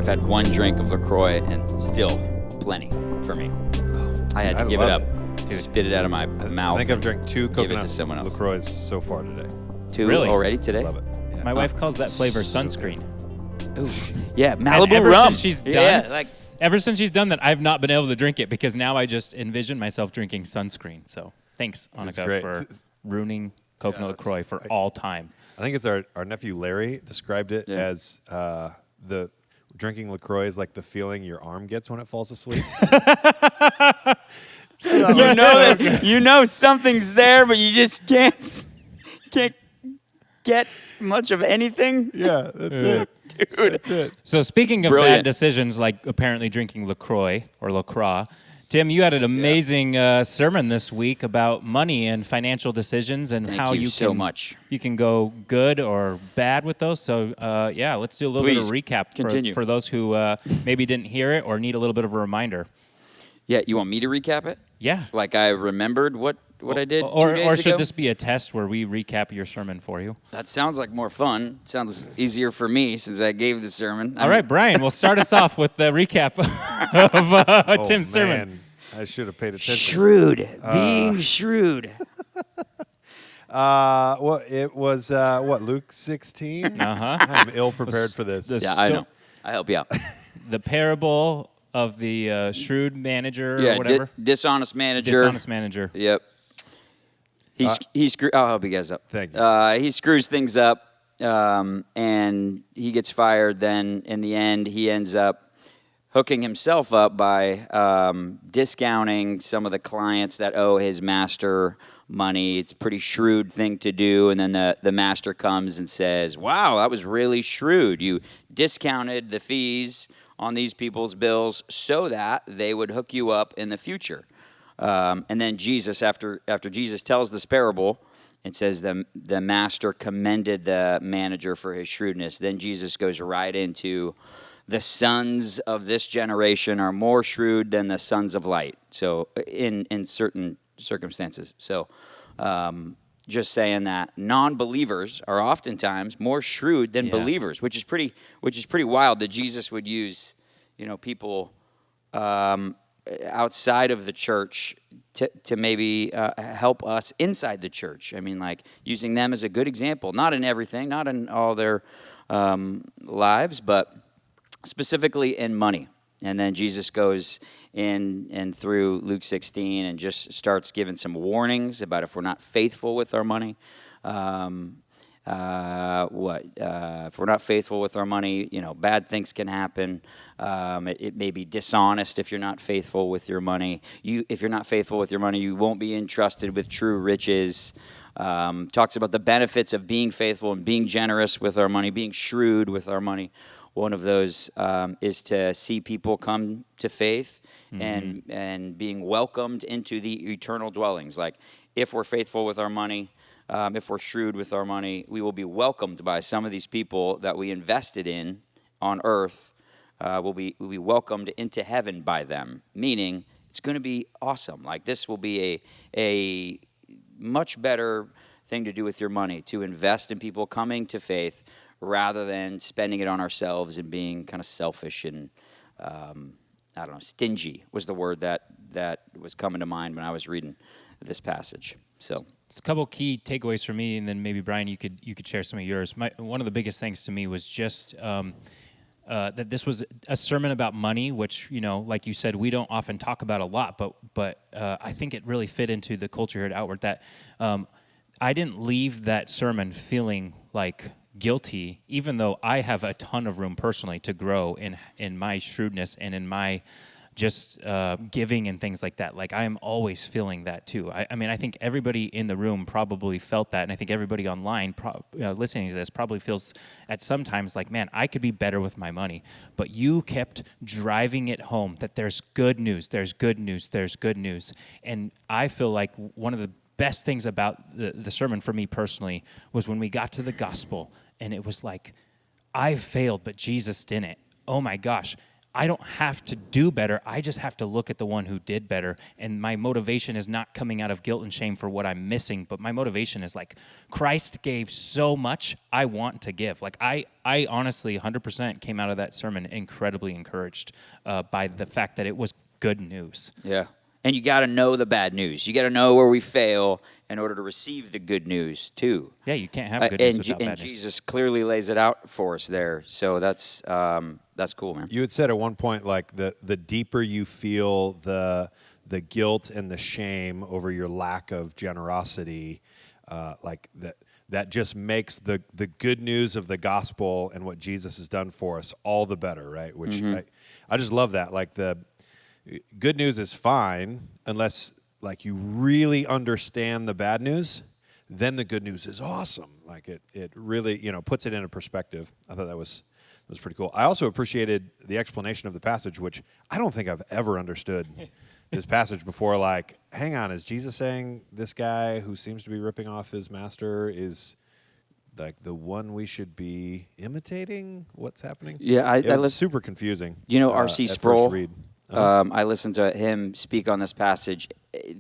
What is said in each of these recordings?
had one drink of LaCroix and still plenty for me. I had to give it up. Dude. Spit it out of my mouth. I think I've drank 2 coconut LaCroix so far today. 2 really? Already today? Love it. Yeah. My wife calls that flavor sunscreen. Ooh. Yeah, Malibu and ever rum. Since she's done, ever since she's done that, I've not been able to drink it because now I just envision myself drinking sunscreen. So thanks, Annika, for ruining coconut LaCroix for all time. I think it's our nephew Larry described it as the drinking LaCroix is like the feeling your arm gets when it falls asleep. You know something's there, but you just can't get much of anything. Yeah, that's it. Dude. That's it. So speaking of bad decisions, like apparently drinking LaCroix or LaCroix, Tim, you had an amazing sermon this week about money and financial decisions and how you can go good or bad with those. So let's do a little bit of recap for those who maybe didn't hear it or need a little bit of a reminder. Yeah, you want me to recap it? Yeah. Like I remembered what I did 2 days Or should ago? this be a test where we recap your sermon for you? That sounds like more fun. Sounds easier for me since I gave the sermon. All right, Brian, we'll start us off with the recap of Tim's sermon. I should have paid attention. Shrewd. Being shrewd. Well, it was, Luke 16? Uh-huh. I'm ill-prepared for this. I know. I'll help you out. The parable of the shrewd manager or whatever. Dishonest manager. Dishonest manager. Yep. I'll help you guys up. Thank you. He screws things up, and he gets fired. Then, in the end, he ends up hooking himself up by discounting some of the clients that owe his master money. It's a pretty shrewd thing to do. And then the master comes and says, wow, that was really shrewd. You discounted the fees on these people's bills so that they would hook you up in the future. And then Jesus, after Jesus tells this parable, it says the master commended the manager for his shrewdness. Then Jesus goes right into the sons of this generation are more shrewd than the sons of light. So in certain circumstances. So just saying that non-believers are oftentimes more shrewd than believers, which is pretty wild that Jesus would use, people outside of the church to maybe help us inside the church. I mean, like using them as a good example, not in everything, not in all their lives, but specifically in money. And then Jesus goes in and through Luke 16 and just starts giving some warnings about if we're not faithful with our money. If we're not faithful with our money, bad things can happen. It may be dishonest if you're not faithful with your money. If you're not faithful with your money, you won't be entrusted with true riches. Talks about the benefits of being faithful and being generous with our money, being shrewd with our money. One of those is to see people come to faith and being welcomed into the eternal dwellings. Like if we're faithful with our money, if we're shrewd with our money, we will be welcomed by some of these people that we invested in on earth. We'll be welcomed into heaven by them, meaning it's going to be awesome. Like this will be a much better thing to do with your money, to invest in people coming to faith rather than spending it on ourselves and being kind of selfish and, stingy was the word that was coming to mind when I was reading this passage. So it's a couple key takeaways for me, and then maybe Brian, you could share some of yours. One of the biggest things to me was just that this was a sermon about money, which like you said, we don't often talk about a lot, but I think it really fit into the culture here at Outward. That I didn't leave that sermon feeling like guilty, even though I have a ton of room personally to grow in my shrewdness and in my just giving and things like that. Like I am always feeling that too. I mean, I think everybody in the room probably felt that, and I think everybody online listening to this probably feels at some times like, man, I could be better with my money. But you kept driving it home that there's good news, there's good news, there's good news. And I feel like one of the best things about the sermon for me personally was when we got to the gospel, and it was like, I failed, but Jesus didn't. Oh my gosh. I don't have to do better. I just have to look at the one who did better. And my motivation is not coming out of guilt and shame for what I'm missing, but my motivation is like, Christ gave so much, I want to give. Like I honestly 100% came out of that sermon incredibly encouraged by the fact that it was good news. Yeah. And you got to know the bad news. You got to know where we fail in order to receive the good news too. Yeah, you can't have good news without and bad news. Jesus clearly lays it out for us there. So that's cool, man. You had said at one point, like the deeper you feel the guilt and the shame over your lack of generosity, like that just makes the good news of the gospel and what Jesus has done for us all the better, right? Which I just love that. Like the good news is fine unless like you really understand the bad news. Then the good news is awesome. Like it really puts it into perspective. I thought that was pretty cool. I also appreciated the explanation of the passage, which I don't think I've ever understood this passage before. Like, hang on, is Jesus saying this guy who seems to be ripping off his master is like the one we should be imitating? What's happening? Yeah, it was super confusing. R.C. at Sproul. first read. I listened to him speak on this passage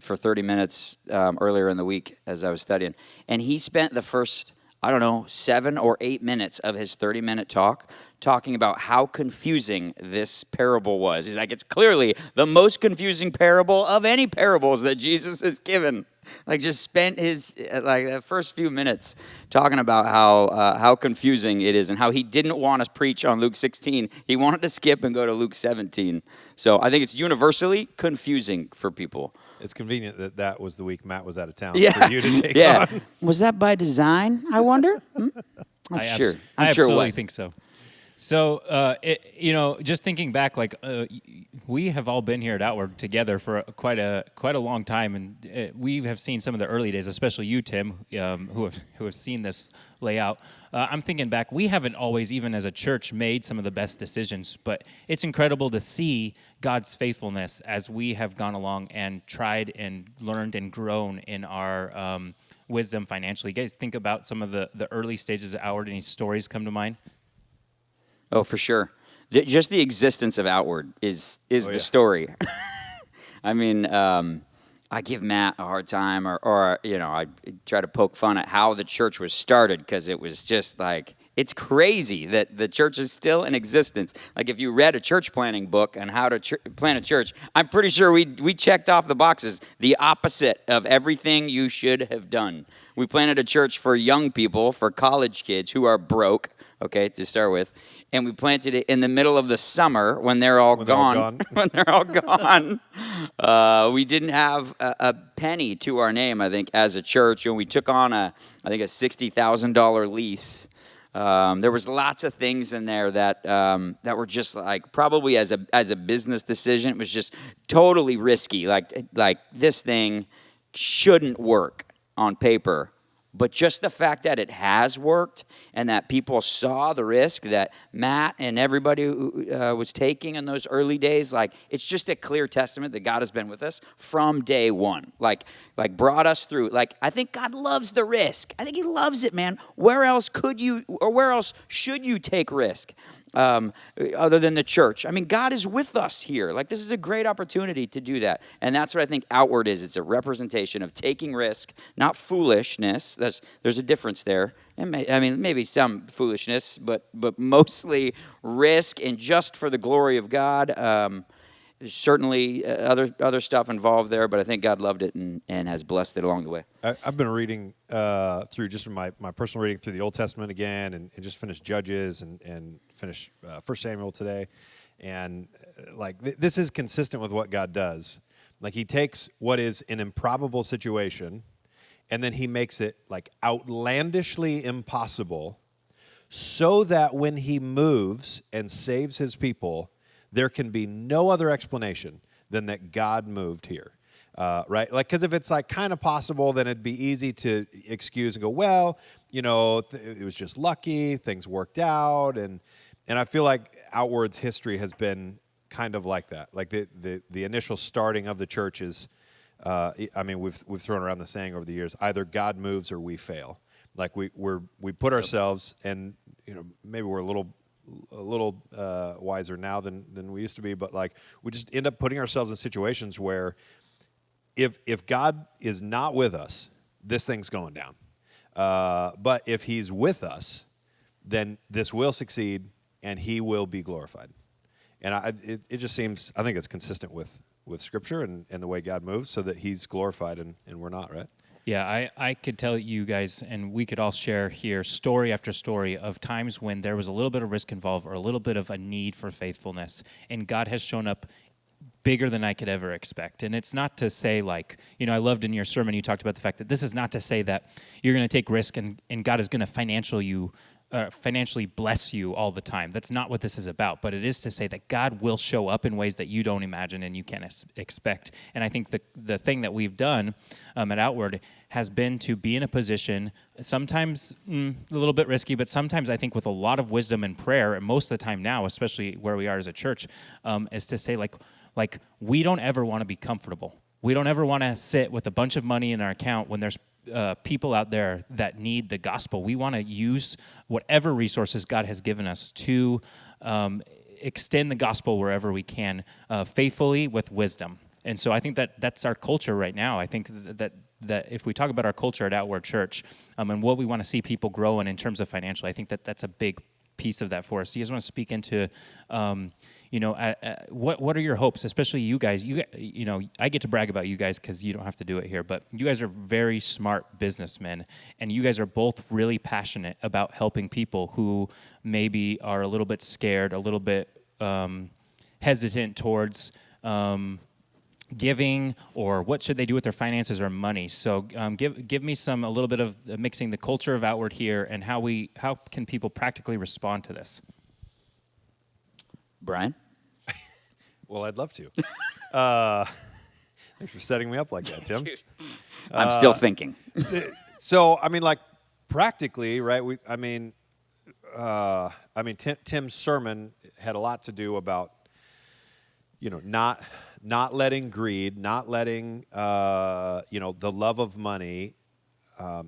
for 30 minutes earlier in the week as I was studying. And he spent the first, 7 or 8 minutes of his 30-minute talk talking about how confusing this parable was. He's like, it's clearly the most confusing parable of any parables that Jesus has given. Like, just spent his the first few minutes talking about how confusing it is and how he didn't want to preach on Luke 16. He wanted to skip and go to Luke 17. So I think it's universally confusing for people. It's convenient that was the week Matt was out of town Yeah. for you to take Yeah. on. Was that by design, I wonder? I'm sure. I I'm sure it absolutely was. think so. So, just thinking back, like we have all been here at Outward together for quite a long time, and we have seen some of the early days, especially you, Tim, who have seen this layout. I'm thinking back, we haven't always, even as a church, made some of the best decisions, but it's incredible to see God's faithfulness as we have gone along and tried and learned and grown in our wisdom financially. You guys think about some of the early stages of Outward. Any stories come to mind? Oh, for sure. Just the existence of Outward is the story. I mean, I give Matt a hard time, or I try to poke fun at how the church was started, because it was just like, it's crazy that the church is still in existence. Like, if you read a church planning book on how to plant a church, I'm pretty sure we checked off the boxes, the opposite of everything you should have done. We planted a church for young people, for college kids who are broke, okay, to start with. And we planted it in the middle of the summer when they're all gone. When they're all gone. We didn't have a penny to our name, I think, as a church. And we took on a $60,000 lease. There was lots of things in there that were just like, probably as a business decision, it was just totally risky. Like this thing shouldn't work on paper. But just the fact that it has worked and that people saw the risk that Matt and everybody was taking in those early days, like, it's just a clear testament that God has been with us from day one. Like brought us through. Like, I think God loves the risk. I think he loves it, man. Where else should you take risk? Other than the church. I mean, God is with us here. Like, this is a great opportunity to do that. And that's what I think Outward is. It's a representation of taking risk, not foolishness. There's a difference there. And maybe some foolishness, but mostly risk, and just for the glory of God. There's certainly other stuff involved there, but I think God loved it and has blessed it along the way. I've been reading through just my personal reading through the Old Testament again, and just finished Judges and finished 1 Samuel today. And this is consistent with what God does. Like, he takes what is an improbable situation, and then he makes it like outlandishly impossible, so that when he moves and saves his people, there can be no other explanation than that God moved here, right? Like, because if it's like kind of possible, then it'd be easy to excuse and go, well, it was just lucky, things worked out, and I feel like Outward's history has been kind of like that. Like the initial starting of the church is, we've thrown around the saying over the years, either God moves or we fail. Like we put ourselves, and maybe we're a little a little wiser now than we used to be, but like we just end up putting ourselves in situations where if God is not with us, this thing's going down. But if He's with us, then this will succeed and He will be glorified. And it just seems, I think it's consistent with Scripture and the way God moves, so that He's glorified and we're not, right? Yeah, I could tell you guys, and we could all share here story after story of times when there was a little bit of risk involved or a little bit of a need for faithfulness, and God has shown up bigger than I could ever expect. And it's not to say like, I loved in your sermon you talked about the fact that this is not to say that you're going to take risk and God is going to financially bless you all the time. That's not what this is about. But it is to say that God will show up in ways that you don't imagine and you can't expect. And I think the thing that we've done at Outward has been to be in a position, sometimes a little bit risky, but sometimes I think with a lot of wisdom and prayer, and most of the time now, especially where we are as a church, is to say like we don't ever want to be comfortable. We don't ever want to sit with a bunch of money in our account when there's people out there that need the gospel. We want to use whatever resources God has given us to extend the gospel wherever we can, faithfully with wisdom. And so I think that's our culture right now. I think that if we talk about our culture at Outward Church and what we want to see people grow in terms of financial, I think that's a big piece of that for us. Do you guys want to speak into what are your hopes, especially you guys? I get to brag about you guys because you don't have to do it here, but you guys are very smart businessmen, and you guys are both really passionate about helping people who maybe are a little bit scared, a little bit hesitant towards giving, or what should they do with their finances or money. So give me a little bit of mixing the culture of Outward here and how can people practically respond to this? Brian? Well, I'd love to. Thanks for setting me up like that, Tim. Dude, I'm still thinking. So, practically, right? Tim's sermon had a lot to do about, not letting greed, not letting, the love of money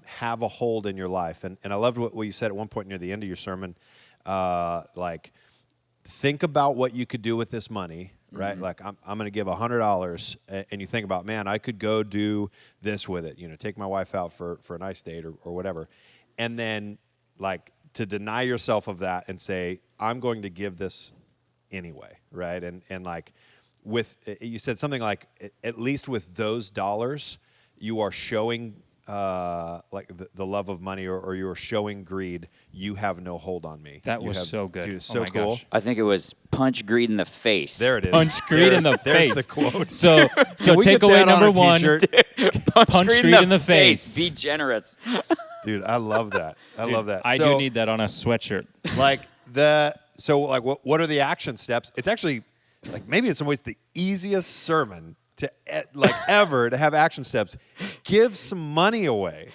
have a hold in your life. And I loved what you said at one point near the end of your sermon, think about what you could do with this money, right? Mm-hmm. Like, I'm going to give $100, and you think about, man, I could go do this with it. Take my wife out for a nice date or whatever. And then, to deny yourself of that and say, I'm going to give this anyway, right? And you said something like, at least with those dollars, you are showing the love of money, or you're showing greed. You have no hold on me. That was so good. Dude, so cool. Gosh. I think it was punch greed in the face. There it is. Punch greed in the face. There's the quote. So takeaway number one: punch greed in the face. Be generous. Dude, I love that. I love that. I do need that on a sweatshirt. What are the action steps? It's actually, maybe in some ways the easiest sermon to ever to have action steps. Give some money away.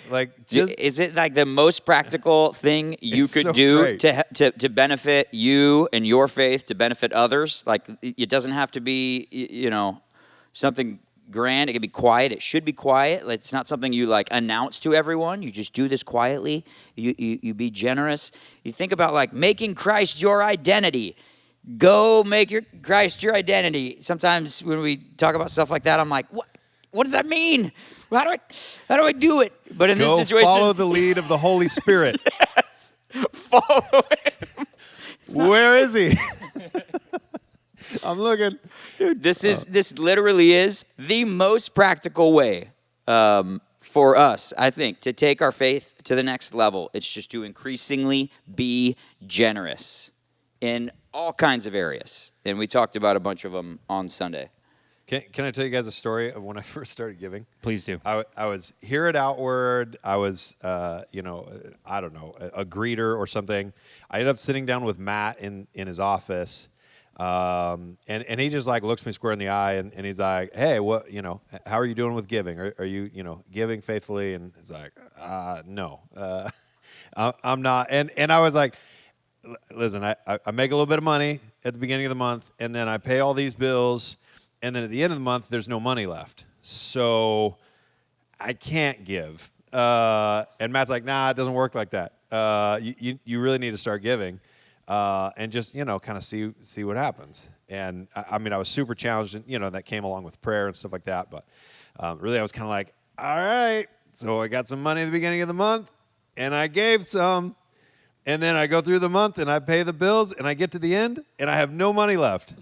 Is it the most practical thing you could do to benefit you and your faith, to benefit others? It doesn't have to be something grand. It can be quiet. It should be quiet. It's not something you announce to everyone. You just do this quietly. You be generous. You think about making Christ your identity. Go make Christ your identity. Sometimes when we talk about stuff like that, I'm like, what does that mean? How do I do it? But in this situation, follow the lead of the Holy Spirit. Yes. Follow him. Where is he? I'm looking. Dude, this literally is the most practical way for us, I think, to take our faith to the next level. It's just to increasingly be generous in all kinds of areas. And we talked about a bunch of them on Sunday. Can I tell you guys a story of when I first started giving? Please do. I was here at Outward. I was, I don't know, a greeter or something. I ended up sitting down with Matt in his office. And he just looks me square in the eye and he's like, hey, how are you doing with giving? Are you, giving faithfully? And it's like, no, I'm not. And I was like, listen, I make a little bit of money at the beginning of the month, and then I pay all these bills, and then at the end of the month, there's no money left. So I can't give. And Matt's like, nah, it doesn't work like that. You really need to start giving. and just kind of see what happens. And I mean, I was super challenged, and that came along with prayer and stuff like that. But really, I was kind of like, all right, so I got some money at the beginning of the month, and I gave some, and then I go through the month and I pay the bills, and I get to the end, and I have no money left.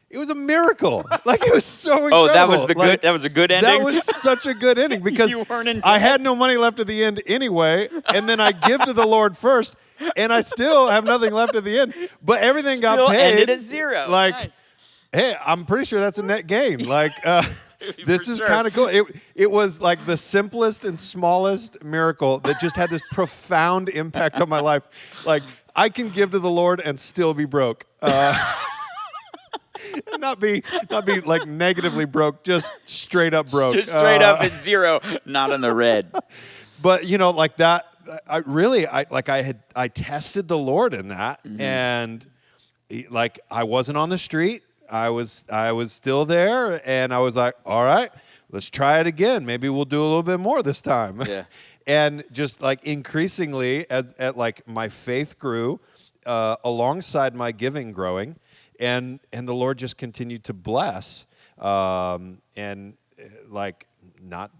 It was a miracle. Like, it was so incredible. Oh, that was that was a good ending? That was such a good ending because You weren't in I debt. had no money left at the end anyway, and then I give to the Lord first, and I still have nothing left at the end. But everything Still got paid. ended at zero. Like, Nice. hey, I'm pretty sure that's a net gain. Like, this For is sure. kind of cool. It was like the simplest and smallest miracle that just had this profound impact on my life. Like, I can give to the Lord and still be broke. Not be like negatively broke, just straight up broke. Just straight up at zero, not in the red. But like that, I tested the Lord in that, and like I wasn't on the street. I was still there, and I was like, all right, let's try it again. Maybe we'll do a little bit more this time. Yeah. And just like increasingly, as like my faith grew, alongside my giving growing, and the Lord just continued to bless, and like not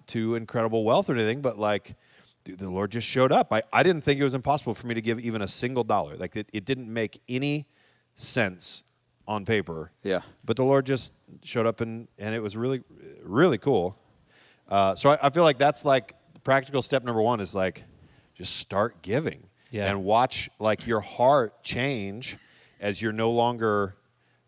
too incredible wealth or anything, but like, dude, the Lord just showed up. I didn't think it was impossible for me to give even a single dollar. Like it didn't make any sense on paper. Yeah. But the Lord just showed up, and it was really, really cool. So I feel like that's like practical step number one is like just start giving. Yeah. And watch like your heart change as you're no longer,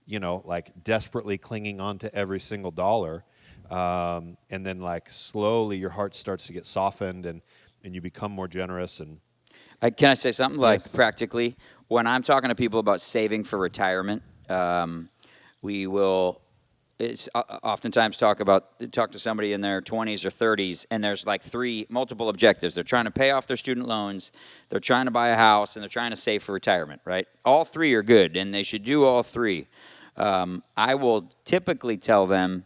like desperately clinging on to every single dollar. And then like slowly your heart starts to get softened, and you become more generous. And Can I say something? Like, Yes. practically, when I'm talking to people about saving for retirement, we will oftentimes talk to somebody in their 20s or 30s, and there's like multiple objectives. They're trying to pay off their student loans, they're trying to buy a house, and they're trying to save for retirement, right? All three are good, and they should do all three. I will typically tell them,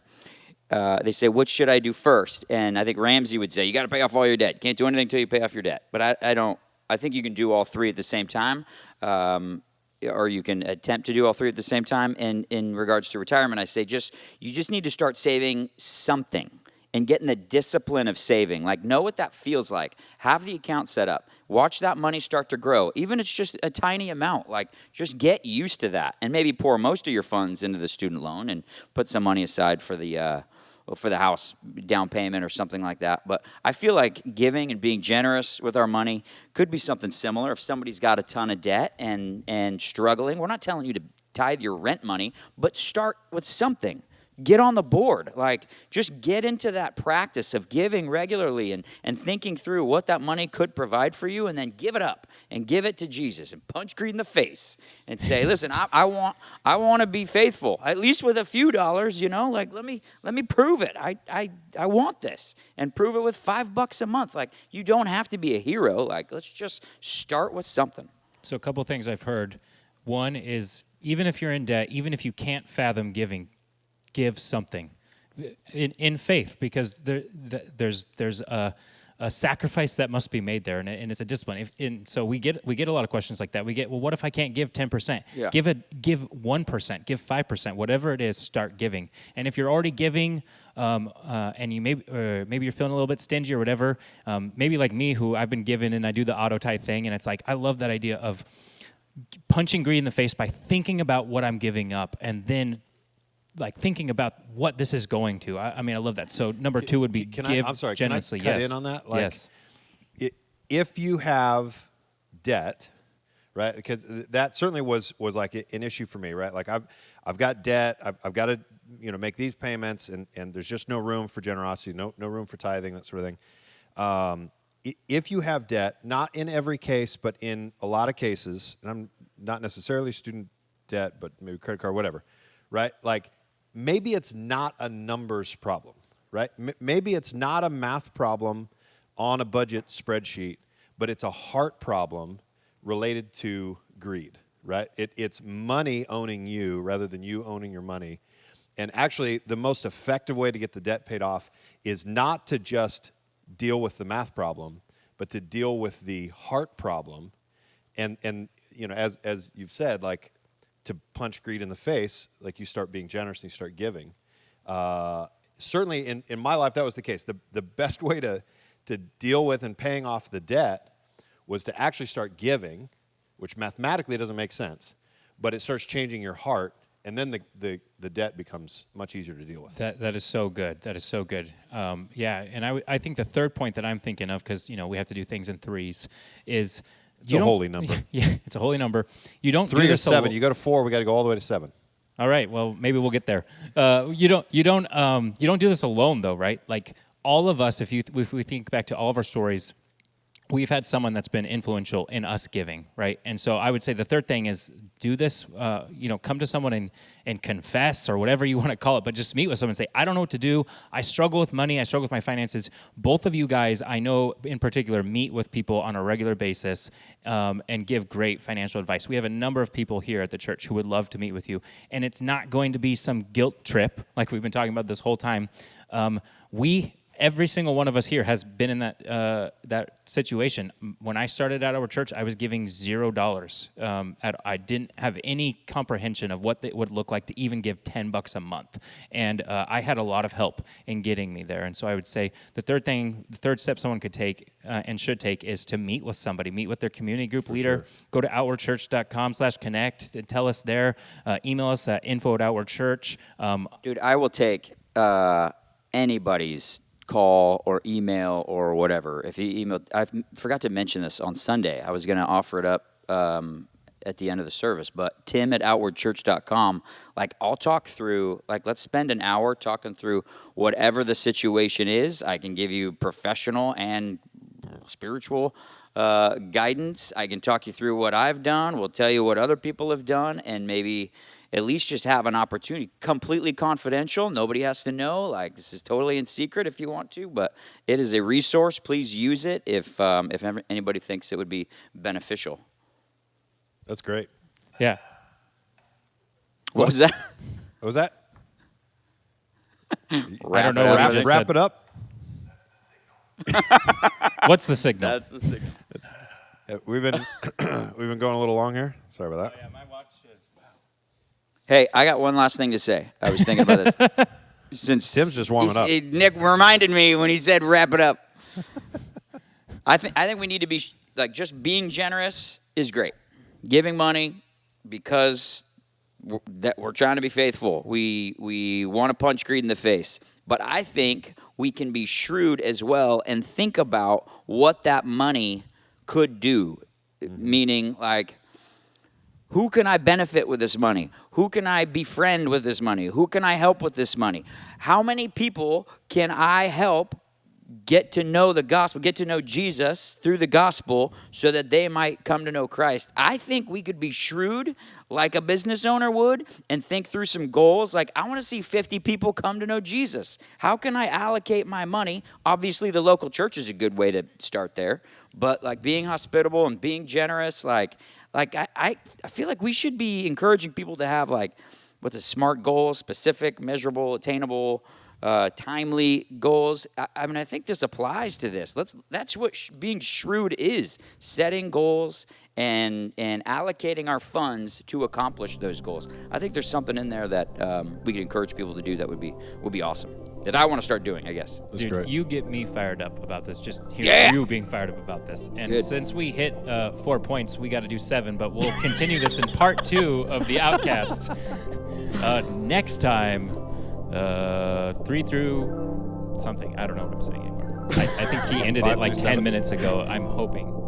they say, what should I do first? And I think Ramsey would say, you got to pay off all your debt. Can't do anything until you pay off your debt. But I don't. I think you can do all three at the same time, or you can attempt to do all three at the same time. And in regards to retirement, I say you just need to start saving something and get in the discipline of saving. Like, know what that feels like. Have the account set up. Watch that money start to grow. Even if it's just a tiny amount. Like, just get used to that. And maybe pour most of your funds into the student loan and put some money aside for the house down payment or something like that. But I feel like giving and being generous with our money could be something similar. If somebody's got a ton of debt and struggling, we're not telling you to tithe your rent money, but start with something. Get on the board. Like, just get into that practice of giving regularly and thinking through what that money could provide for you, and then give it up and give it to Jesus and punch greed in the face and say, listen, I want to be faithful, at least with a few dollars, like, let me prove it. I want this, and prove it with $5 a month. Like, you don't have to be a hero. Like, let's just start with something. So a couple of things I've heard. One is, even if you're in debt, even if you can't fathom giving, give something in faith, because there's a sacrifice that must be made there, and it's a discipline. So we get a lot of questions like that. We get, well, what if I can't give 10%? Yeah. Give 1%, give 5%, whatever it is. Start giving. And if you're already giving, and you maybe you're feeling a little bit stingy or whatever, maybe like me, who I've been given and I do the auto tithe thing, and it's like, I love that idea of punching greed in the face by thinking about what I'm giving up, and then like thinking about what this is going to. I mean, I love that. So number two would be give generously. Can I cut Yes. in on that? Like, Yes. If you have debt, right? Because that certainly was like an issue for me, right? Like I've got debt. I've got to make these payments, and there's just no room for generosity, no room for tithing, that sort of thing. If you have debt, not in every case, but in a lot of cases, and I'm not necessarily student debt, but maybe credit card, whatever, right? Like, maybe it's not a numbers problem, right? Maybe it's not a math problem on a budget spreadsheet, but it's a heart problem related to greed, right? It's money owning you rather than you owning your money. And actually, the most effective way to get the debt paid off is not to just deal with the math problem, but to deal with the heart problem. And as you've said, like to punch greed in the face, like you start being generous and you start giving. Certainly in my life, that was the case. The best way to deal with and paying off the debt was to actually start giving, which mathematically doesn't make sense, but it starts changing your heart, and then the debt becomes much easier to deal with. That is so good. That is so good. Yeah, and I think the third point that I'm thinking of, because we have to do things in threes, is It's a holy number. Yeah, it's a holy number. You don't 3 do to this 7. You go to 4. We got to go all the way to 7. All right. Well, maybe we'll get there. You don't do this alone, though, right? Like all of us, if we think back to all of our stories, we've had someone that's been influential in us giving, right? And so I would say the third thing is do this. Come to someone and confess or whatever you want to call it, but just meet with someone and say, I don't know what to do. I struggle with money. I struggle with my finances. Both of you guys, I know in particular, meet with people on a regular basis and give great financial advice. We have a number of people here at the church who would love to meet with you, and it's not going to be some guilt trip like we've been talking about this whole time. Every single one of us here has been in that situation. When I started at our church, I was giving $0. I didn't have any comprehension of what it would look like to even give $10 a month, and I had a lot of help in getting me there. And so I would say the third step someone could take and should take is to meet with somebody, meet with their community group leader. Sure. Go to outwardchurch.com/connect and tell us there. Email us at info@outwardchurch. Dude, I will take anybody's call or email or whatever. If you email, I forgot to mention this on Sunday. I was going to offer it up at the end of the service, but tim@outwardchurch.com, like I'll talk through, like let's spend an hour talking through whatever the situation is. I can give you professional and spiritual guidance. I can talk you through what I've done. We'll tell you what other people have done, and maybe at least just have an opportunity, completely confidential. Nobody has to know. Like this is totally in secret if you want to, but it is a resource. Please use it if anybody thinks it would be beneficial. That's great. Yeah. What was that? What was that? I don't know what I just wrap said. it up. What's the signal? That's the signal. We've been going a little long here. Sorry about that. Yeah, my watch is. Hey, I got one last thing to say. I was thinking about this. Since Tim's just warming up. Nick reminded me when he said wrap it up. I think we need to be like just being generous is great. Giving money because we're trying to be faithful. We want to punch greed in the face. But I think we can be shrewd as well and think about what that money could do. Mm-hmm. Meaning like, who can I benefit with this money? Who can I befriend with this money? Who can I help with this money? How many people can I help get to know the gospel, get to know Jesus through the gospel so that they might come to know Christ? I think we could be shrewd like a business owner would and think through some goals. Like, I want to see 50 people come to know Jesus. How can I allocate my money? Obviously, the local church is a good way to start there. But like being hospitable and being generous, like I feel like we should be encouraging people to have like what's a SMART goal, specific, measurable, attainable, timely goals. I mean, I think this applies to this. That's what being shrewd is: setting goals and allocating our funds to accomplish those goals. I think there's something in there that we could encourage people to do that would be awesome. That I want to start doing, I guess. That's Dude, great. You get me fired up about this. Just hearing you being fired up about this. And Good. Since we hit 4 points, we got to do 7. But we'll continue this in part 2 of the Outcast next time. 3 through something. I don't know what I'm saying anymore. I think he ended it like 10 minutes ago. I'm hoping.